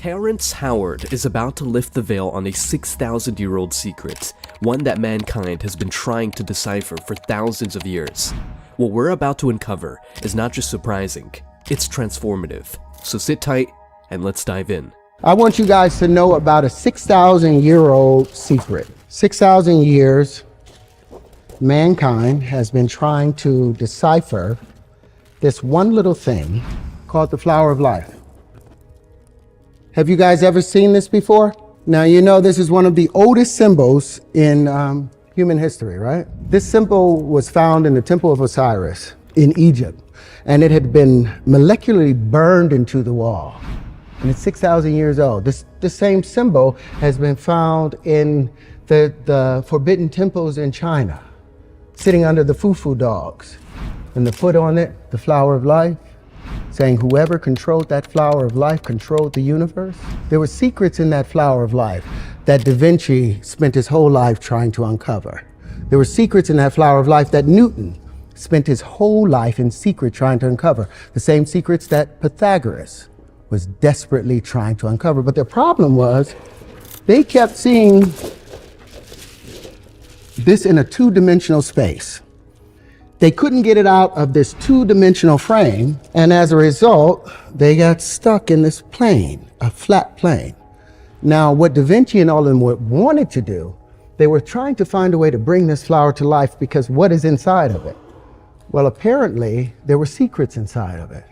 Terrence Howard is about to lift the veil on a 6,000-year-old secret, one that mankind has been trying to decipher for thousands of years. What we're about to uncover is not just surprising, it's transformative. So sit tight and let's dive in. I want you guys to know about a 6,000-year-old secret. 6,000 years, mankind has been trying to decipher this one little thing called the flower of life. Have you guys ever seen this before? Now, you know this is one of the oldest symbols in human history, right? This symbol was found in the Temple of Osiris in Egypt, and it had been molecularly burned into the wall. And it's 6,000 years old. This same symbol has been found in the forbidden temples in China, sitting under the fufu dogs. And the foot on it, the flower of life, saying whoever controlled that flower of life controlled the universe. There were secrets in that flower of life that Da Vinci spent his whole life trying to uncover. There were secrets in that flower of life that Newton spent his whole life in secret trying to uncover. The same secrets that Pythagoras was desperately trying to uncover. But their problem was they kept seeing this in a two-dimensional space. They couldn't get it out of this two-dimensional frame, and as a result, they got stuck in this plane, a flat plane. Now, what Da Vinci and all of them wanted to do, they were trying to find a way to bring this flower to life, because what is inside of it? Well, apparently, there were secrets inside of it.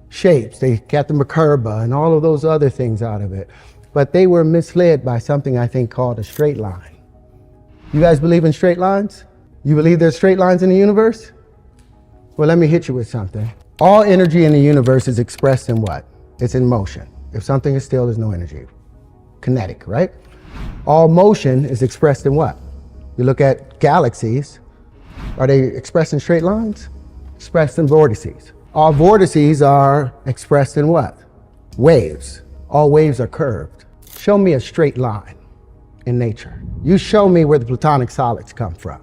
Shapes, they got the Merkaba and all of those other things out of it. But they were misled by something I think called a straight line. You guys believe in straight lines? You believe there's straight lines in the universe? Well, let me hit you with something. All energy in the universe is expressed in what? It's in motion. If something is still, there's no energy. Kinetic, right? All motion is expressed in what? You look at galaxies. Are they expressed in straight lines? Expressed in vortices. All vortices are expressed in what? Waves. All waves are curved. Show me a straight line in nature. You show me where the platonic solids come from.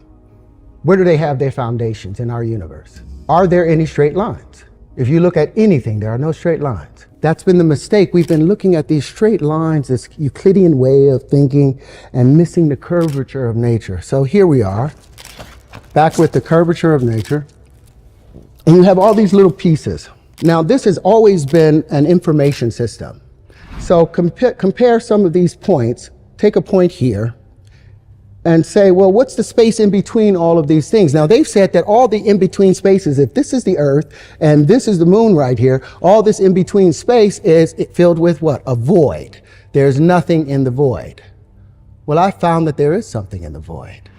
Where do they have their foundations in our universe? Are there any straight lines? If you look at anything, there are no straight lines. That's been the mistake. We've been looking at these straight lines, this Euclidean way of thinking, and missing the curvature of nature. So here we are, back with the curvature of nature. And you have all these little pieces. Now, this has always been an information system. So compare some of these points. Take a point here and say, well, what's the space in between all of these things? Now, they've said that all the in-between spaces, if this is the Earth and this is the moon right here, all this in-between space is filled with what? A void. There's nothing in the void. Well, I found that there is something in the void.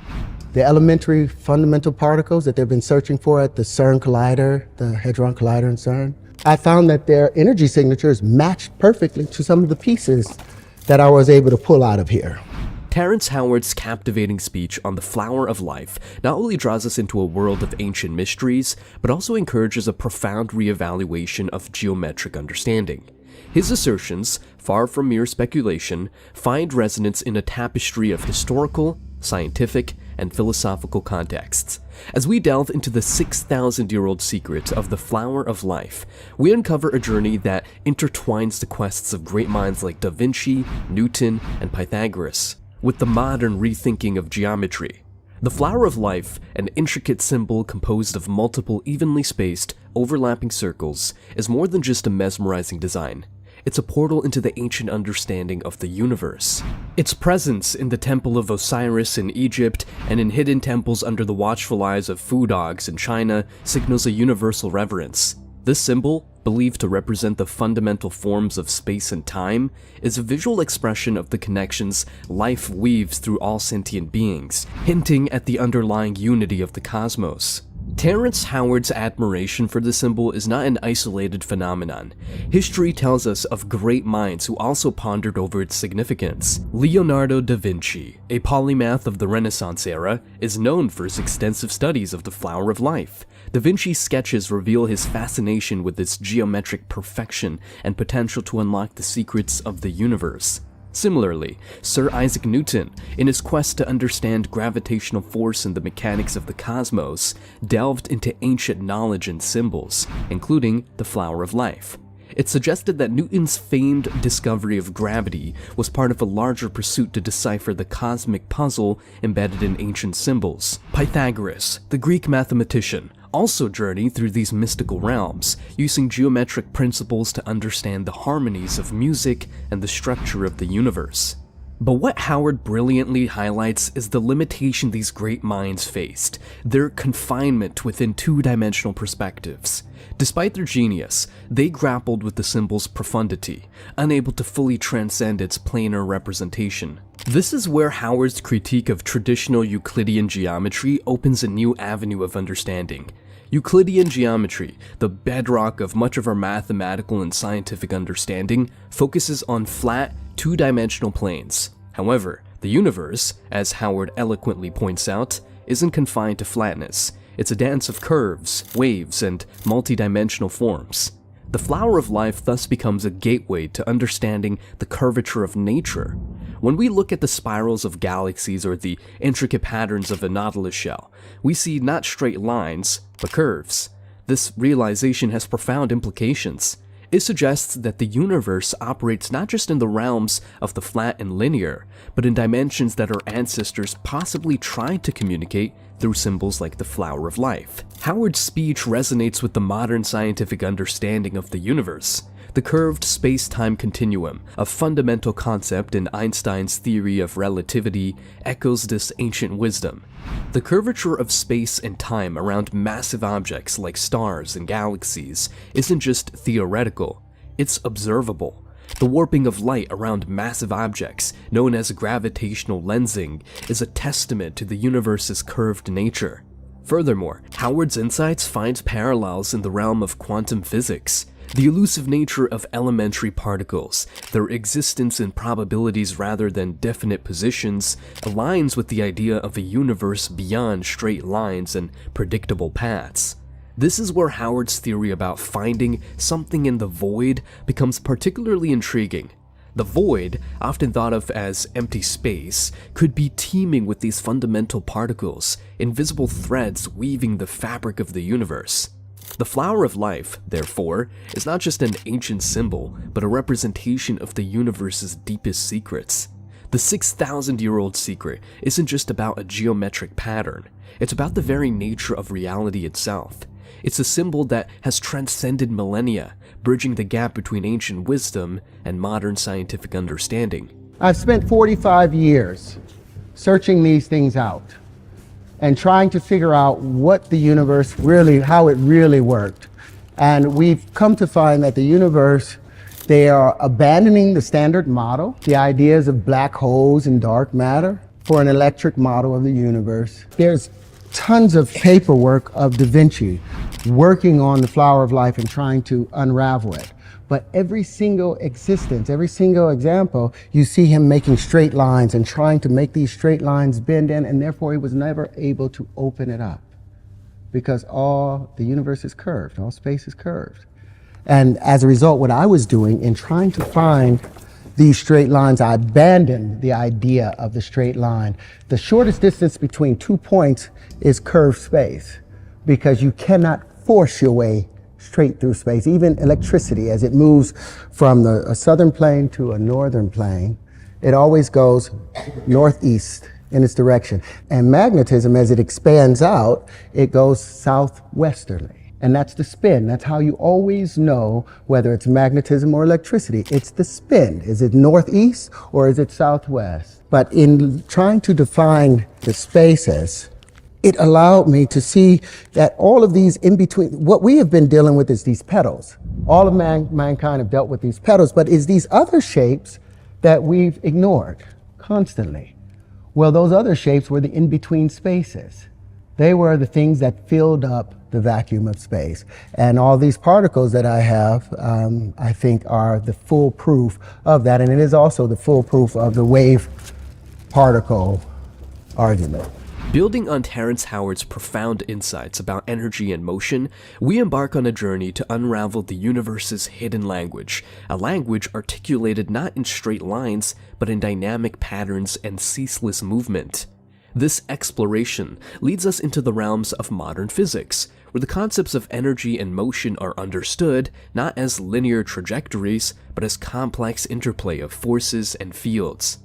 The elementary fundamental particles that they've been searching for at the CERN collider, the Hadron Collider in CERN, I found that their energy signatures matched perfectly to some of the pieces that I was able to pull out of here. Terrence Howard's captivating speech on the flower of life not only draws us into a world of ancient mysteries, but also encourages a profound reevaluation of geometric understanding. His assertions, far from mere speculation, find resonance in a tapestry of historical, scientific, and philosophical contexts. As we delve into the 6,000-year-old secret of the flower of life, we uncover a journey that intertwines the quests of great minds like Da Vinci, Newton, and Pythagoras with the modern rethinking of geometry. The flower of life, an intricate symbol composed of multiple evenly spaced, overlapping circles, is more than just a mesmerizing design. It's a portal into the ancient understanding of the universe. Its presence in the Temple of Osiris in Egypt and in hidden temples under the watchful eyes of fu dogs in China signals a universal reverence. This symbol, believed to represent the fundamental forms of space and time, is a visual expression of the connections life weaves through all sentient beings, hinting at the underlying unity of the cosmos. Terrence Howard's admiration for the symbol is not an isolated phenomenon. History tells us of great minds who also pondered over its significance. Leonardo da Vinci, a polymath of the Renaissance era, is known for his extensive studies of the flower of life. Da Vinci's sketches reveal his fascination with its geometric perfection and potential to unlock the secrets of the universe. Similarly, Sir Isaac Newton, in his quest to understand gravitational force and the mechanics of the cosmos, delved into ancient knowledge and symbols, including the flower of life. It suggested that Newton's famed discovery of gravity was part of a larger pursuit to decipher the cosmic puzzle embedded in ancient symbols. Pythagoras, the Greek mathematician, also journeyed through these mystical realms, using geometric principles to understand the harmonies of music and the structure of the universe. But what Howard brilliantly highlights is the limitation these great minds faced, their confinement within two-dimensional perspectives. Despite their genius, they grappled with the symbol's profundity, unable to fully transcend its planar representation. This is where Howard's critique of traditional Euclidean geometry opens a new avenue of understanding. Euclidean geometry, the bedrock of much of our mathematical and scientific understanding, focuses on flat, two-dimensional planes. However, the universe, as Howard eloquently points out, isn't confined to flatness. It's a dance of curves, waves, and multidimensional forms. The flower of life thus becomes a gateway to understanding the curvature of nature. When we look at the spirals of galaxies or the intricate patterns of a nautilus shell, we see not straight lines, but curves. This realization has profound implications. It suggests that the universe operates not just in the realms of the flat and linear, but in dimensions that our ancestors possibly tried to communicate through symbols like the flower of life. Howard's speech resonates with the modern scientific understanding of the universe. The curved space-time continuum, a fundamental concept in Einstein's theory of relativity, echoes this ancient wisdom. The curvature of space and time around massive objects like stars and galaxies isn't just theoretical, it's observable. The warping of light around massive objects, known as gravitational lensing, is a testament to the universe's curved nature. Furthermore, Howard's insights find parallels in the realm of quantum physics. The elusive nature of elementary particles, their existence in probabilities rather than definite positions, aligns with the idea of a universe beyond straight lines and predictable paths. This is where Howard's theory about finding something in the void becomes particularly intriguing. The void, often thought of as empty space, could be teeming with these fundamental particles, invisible threads weaving the fabric of the universe. The flower of life, therefore, is not just an ancient symbol, but a representation of the universe's deepest secrets. The 6,000-year-old secret isn't just about a geometric pattern, it's about the very nature of reality itself. It's a symbol that has transcended millennia, bridging the gap between ancient wisdom and modern scientific understanding. I've spent 45 years searching these things out and trying to figure out what the universe really, how it really worked. And we've come to find that the universe, they are abandoning the standard model, the ideas of black holes and dark matter, for an electric model of the universe. There's tons of paperwork of Da Vinci working on the flower of life and trying to unravel it. But every single existence, every single example, you see him making straight lines and trying to make these straight lines bend in, and therefore he was never able to open it up because all the universe is curved, all space is curved. And as a result, what I was doing in trying to find these straight lines, I abandoned the idea of the straight line. The shortest distance between 2 points is curved space because you cannot force your way straight through space. Even electricity, as it moves from a southern plane to a northern plane, it always goes northeast in its direction. And magnetism, as it expands out, it goes southwesterly. And that's the spin. That's how you always know whether it's magnetism or electricity. It's the spin. Is it northeast or is it southwest? But in trying to define the spaces, it allowed me to see that all of these in between, what we have been dealing with is these petals. All of mankind have dealt with these petals, but is these other shapes that we've ignored constantly. Well, those other shapes were the in-between spaces. They were the things that filled up the vacuum of space. And all these particles that I have, I think are the full proof of that. And it is also the full proof of the wave particle argument. Building on Terrence Howard's profound insights about energy and motion, we embark on a journey to unravel the universe's hidden language, a language articulated not in straight lines, but in dynamic patterns and ceaseless movement. This exploration leads us into the realms of modern physics, where the concepts of energy and motion are understood not as linear trajectories, but as complex interplay of forces and fields.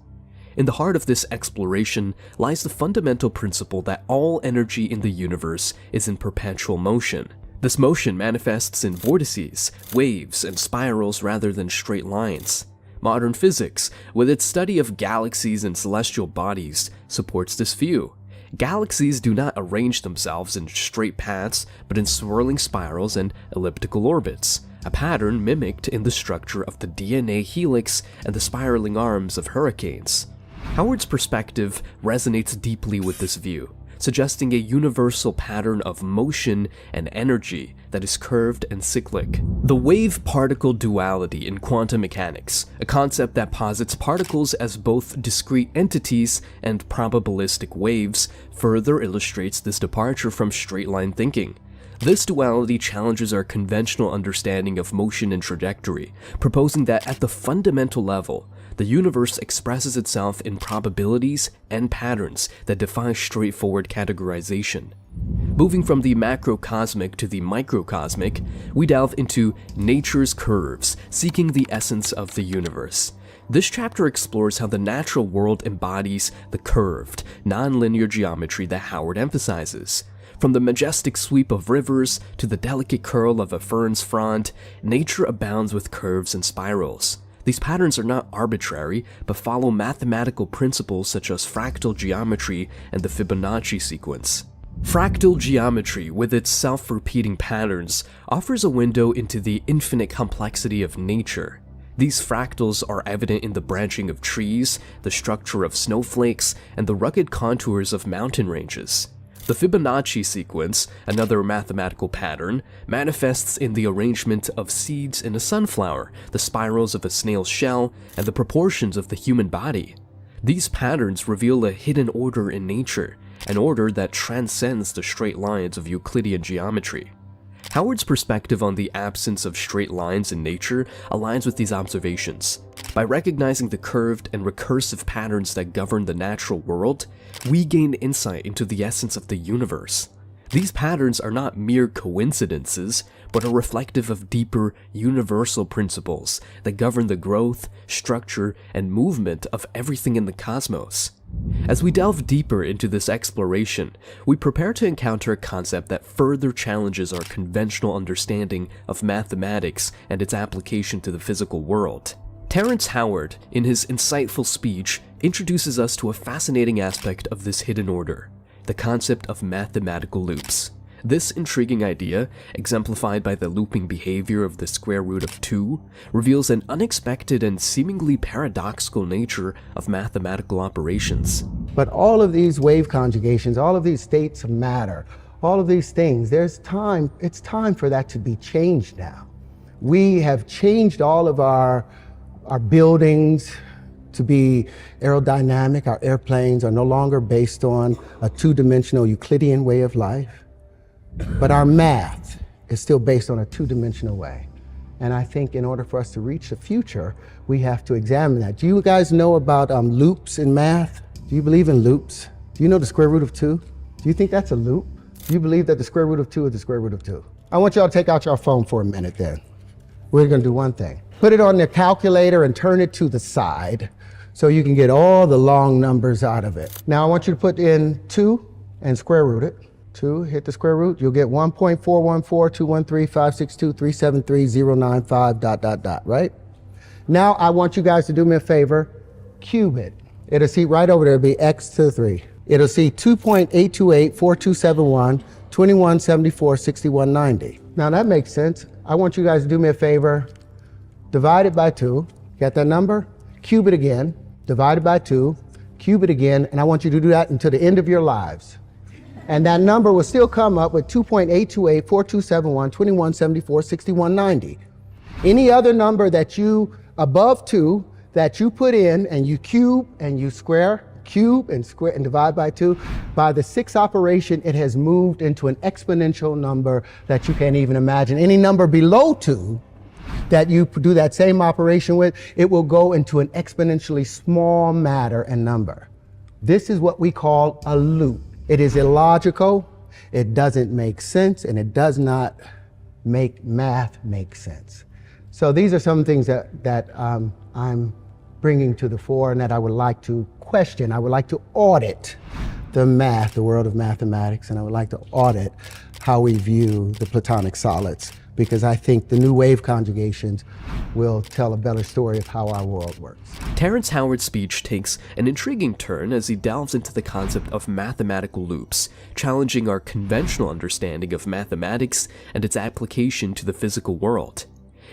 In the heart of this exploration lies the fundamental principle that all energy in the universe is in perpetual motion. This motion manifests in vortices, waves, and spirals rather than straight lines. Modern physics, with its study of galaxies and celestial bodies, supports this view. Galaxies do not arrange themselves in straight paths, but in swirling spirals and elliptical orbits, a pattern mimicked in the structure of the DNA helix and the spiraling arms of hurricanes. Howard's perspective resonates deeply with this view, suggesting a universal pattern of motion and energy that is curved and cyclic. The wave-particle duality in quantum mechanics, a concept that posits particles as both discrete entities and probabilistic waves, further illustrates this departure from straight-line thinking. This duality challenges our conventional understanding of motion and trajectory, proposing that at the fundamental level, the universe expresses itself in probabilities and patterns that defy straightforward categorization. Moving from the macrocosmic to the microcosmic, we delve into nature's curves, seeking the essence of the universe. This chapter explores how the natural world embodies the curved, nonlinear geometry that Howard emphasizes. From the majestic sweep of rivers to the delicate curl of a fern's frond, nature abounds with curves and spirals. These patterns are not arbitrary, but follow mathematical principles such as fractal geometry and the Fibonacci sequence. Fractal geometry, with its self-repeating patterns, offers a window into the infinite complexity of nature. These fractals are evident in the branching of trees, the structure of snowflakes, and the rugged contours of mountain ranges. The Fibonacci sequence, another mathematical pattern, manifests in the arrangement of seeds in a sunflower, the spirals of a snail's shell, and the proportions of the human body. These patterns reveal a hidden order in nature, an order that transcends the straight lines of Euclidean geometry. Howard's perspective on the absence of straight lines in nature aligns with these observations. By recognizing the curved and recursive patterns that govern the natural world, we gain insight into the essence of the universe. These patterns are not mere coincidences, but are reflective of deeper, universal principles that govern the growth, structure, and movement of everything in the cosmos. As we delve deeper into this exploration, we prepare to encounter a concept that further challenges our conventional understanding of mathematics and its application to the physical world. Terrence Howard, in his insightful speech, introduces us to a fascinating aspect of this hidden order, the concept of mathematical loops. This intriguing idea, exemplified by the looping behavior of the square root of 2, reveals an unexpected and seemingly paradoxical nature of mathematical operations. But all of these wave conjugations, all of these states of matter, all of these things, it's time for that to be changed now. We have changed all of our buildings to be aerodynamic. Our airplanes are no longer based on a two-dimensional Euclidean way of life. But our math is still based on a two-dimensional way. And I think in order for us to reach the future, we have to examine that. Do you guys know about loops in math? Do you believe in loops? Do you know the square root of 2? Do you think that's a loop? Do you believe that the square root of 2 is the square root of 2? I want y'all to take out your phone for a minute then. We're gonna do one thing. Put it on the calculator and turn it to the side so you can get all the long numbers out of it. Now I want you to put in 2 and square root it. 2, hit the square root, you'll get 1.414213562373095 ... right? Now I want you guys to do me a favor, cube it. It'll see right over there, it'll be x to the 3. It'll see 2.828427121746190. Now that makes sense. I want you guys to do me a favor, divide it by 2, get that number? Cube it again, divide it by 2, cube it again, and I want you to do that until the end of your lives. And that number will still come up with 2.828427121746190. Any other number that you, above 2, that you put in and you cube and you square, cube and square and divide by 2, by the 6th operation, it has moved into an exponential number that you can't even imagine. Any number below 2 that you do that same operation with, it will go into an exponentially small matter and number. This is what we call a loop. It is illogical, It doesn't make sense, and it does not make math make sense. So these are some things that I'm bringing to the fore and that I would like to question. I would like to audit the math, the world of mathematics, and I would like to audit how we view the platonic solids, because I think the new wave conjugations will tell a better story of how our world works. Terrence Howard's speech takes an intriguing turn as he delves into the concept of mathematical loops, challenging our conventional understanding of mathematics and its application to the physical world.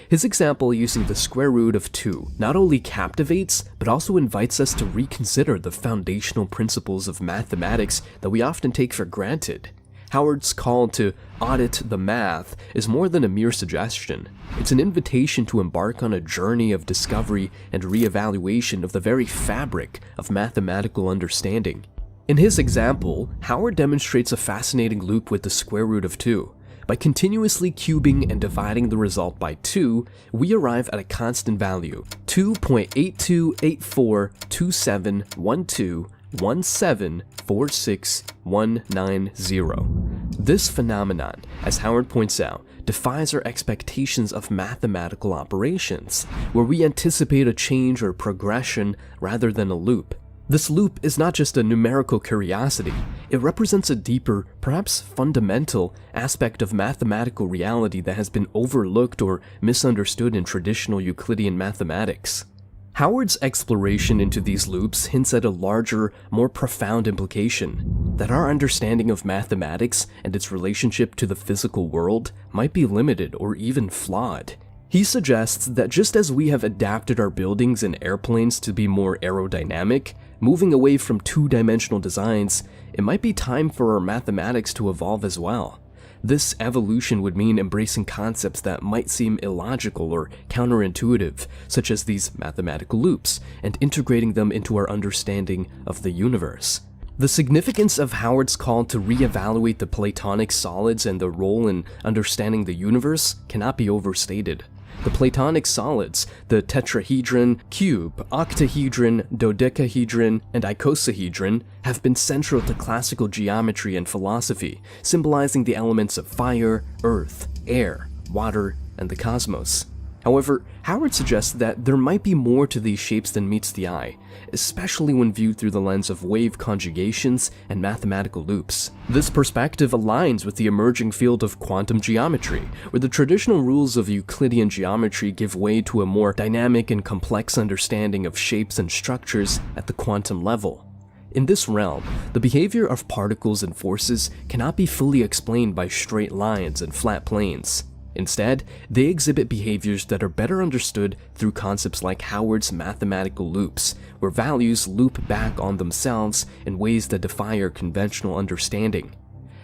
His example using the square root of 2 not only captivates, but also invites us to reconsider the foundational principles of mathematics that we often take for granted. Howard's call to audit the math is more than a mere suggestion. It's an invitation to embark on a journey of discovery and reevaluation of the very fabric of mathematical understanding. In his example, Howard demonstrates a fascinating loop with the square root of 2. By continuously cubing and dividing the result by 2, we arrive at a constant value, 2.828427174619. This phenomenon, as Howard points out, defies our expectations of mathematical operations, where we anticipate a change or progression rather than a loop. This loop is not just a numerical curiosity, it represents a deeper, perhaps fundamental, aspect of mathematical reality that has been overlooked or misunderstood in traditional Euclidean mathematics. Howard's exploration into these loops hints at a larger, more profound implication, that our understanding of mathematics and its relationship to the physical world might be limited or even flawed. He suggests that just as we have adapted our buildings and airplanes to be more aerodynamic, moving away from two-dimensional designs, it might be time for our mathematics to evolve as well. This evolution would mean embracing concepts that might seem illogical or counterintuitive, such as these mathematical loops, and integrating them into our understanding of the universe. The significance of Howard's call to reevaluate the platonic solids and their role in understanding the universe cannot be overstated. The platonic solids, the tetrahedron, cube, octahedron, dodecahedron, and icosahedron, have been central to classical geometry and philosophy, symbolizing the elements of fire, earth, air, water, and the cosmos. However, Howard suggests that there might be more to these shapes than meets the eye, especially when viewed through the lens of wave conjugations and mathematical loops. This perspective aligns with the emerging field of quantum geometry, where the traditional rules of Euclidean geometry give way to a more dynamic and complex understanding of shapes and structures at the quantum level. In this realm, the behavior of particles and forces cannot be fully explained by straight lines and flat planes. Instead, they exhibit behaviors that are better understood through concepts like Howard's mathematical loops, where values loop back on themselves in ways that defy our conventional understanding.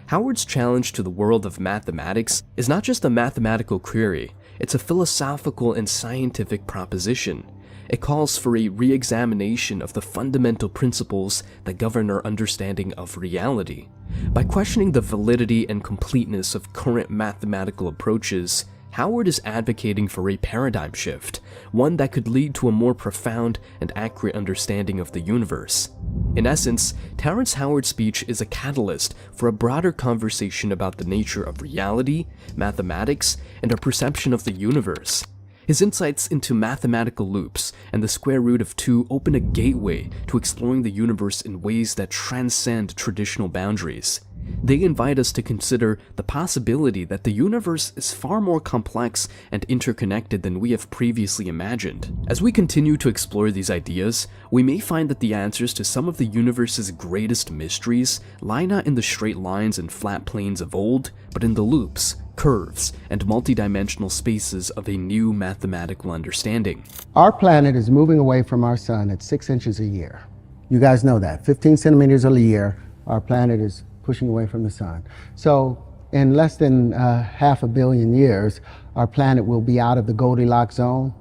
Howard's challenge to the world of mathematics is not just a mathematical query, it's a philosophical and scientific proposition. It calls for a re-examination of the fundamental principles that govern our understanding of reality. By questioning the validity and completeness of current mathematical approaches, Howard is advocating for a paradigm shift, one that could lead to a more profound and accurate understanding of the universe. In essence, Terrence Howard's speech is a catalyst for a broader conversation about the nature of reality, mathematics, and our perception of the universe. His insights into mathematical loops and the square root of 2 open a gateway to exploring the universe in ways that transcend traditional boundaries. They invite us to consider the possibility that the universe is far more complex and interconnected than we have previously imagined. As we continue to explore these ideas, we may find that the answers to some of the universe's greatest mysteries lie not in the straight lines and flat planes of old, but in the loops, curves, and multidimensional spaces of a new mathematical understanding. Our planet is moving away from our sun at 6 inches a year. You guys know that. 15 centimeters a year, our planet is pushing away from the sun. So in less than 500 million years, our planet will be out of the Goldilocks zone.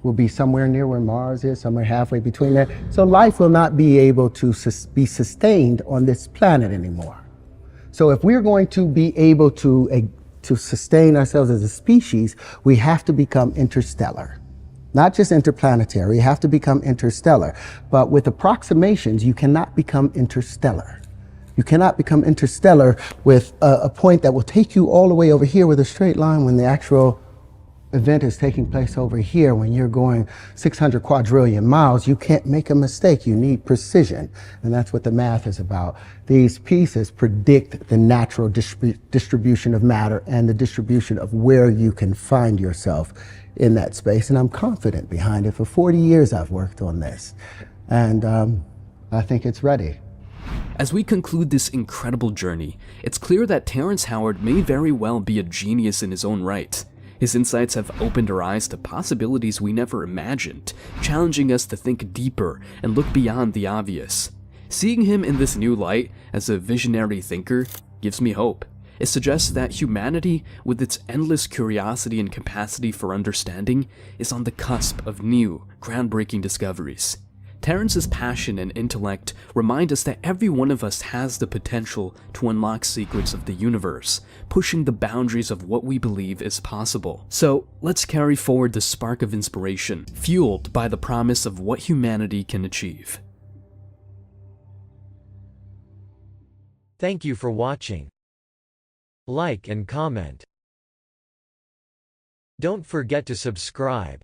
We'll be somewhere near where Mars is, somewhere halfway between there. So life will not be able to be sustained on this planet anymore. So if we're going to be able to sustain ourselves as a species, we have to become interstellar. Not just interplanetary, you have to become interstellar. But with approximations, you cannot become interstellar. You cannot become interstellar with a point that will take you all the way over here with a straight line when the actual event is taking place over here. When you're going 600 quadrillion miles, you can't make a mistake. You need precision. And that's what the math is about. These pieces predict the natural distribution of matter and the distribution of where you can find yourself in that space. And I'm confident behind it. For 40 years, I've worked on this. And I think it's ready. As we conclude this incredible journey, it's clear that Terrence Howard may very well be a genius in his own right. His insights have opened our eyes to possibilities we never imagined, challenging us to think deeper and look beyond the obvious. Seeing him in this new light as a visionary thinker gives me hope. It suggests that humanity, with its endless curiosity and capacity for understanding, is on the cusp of new, groundbreaking discoveries. Terrence's passion and intellect remind us that every one of us has the potential to unlock secrets of the universe, pushing the boundaries of what we believe is possible. So let's carry forward the spark of inspiration, fueled by the promise of what humanity can achieve. Thank you for watching. Like and comment. Don't forget to subscribe.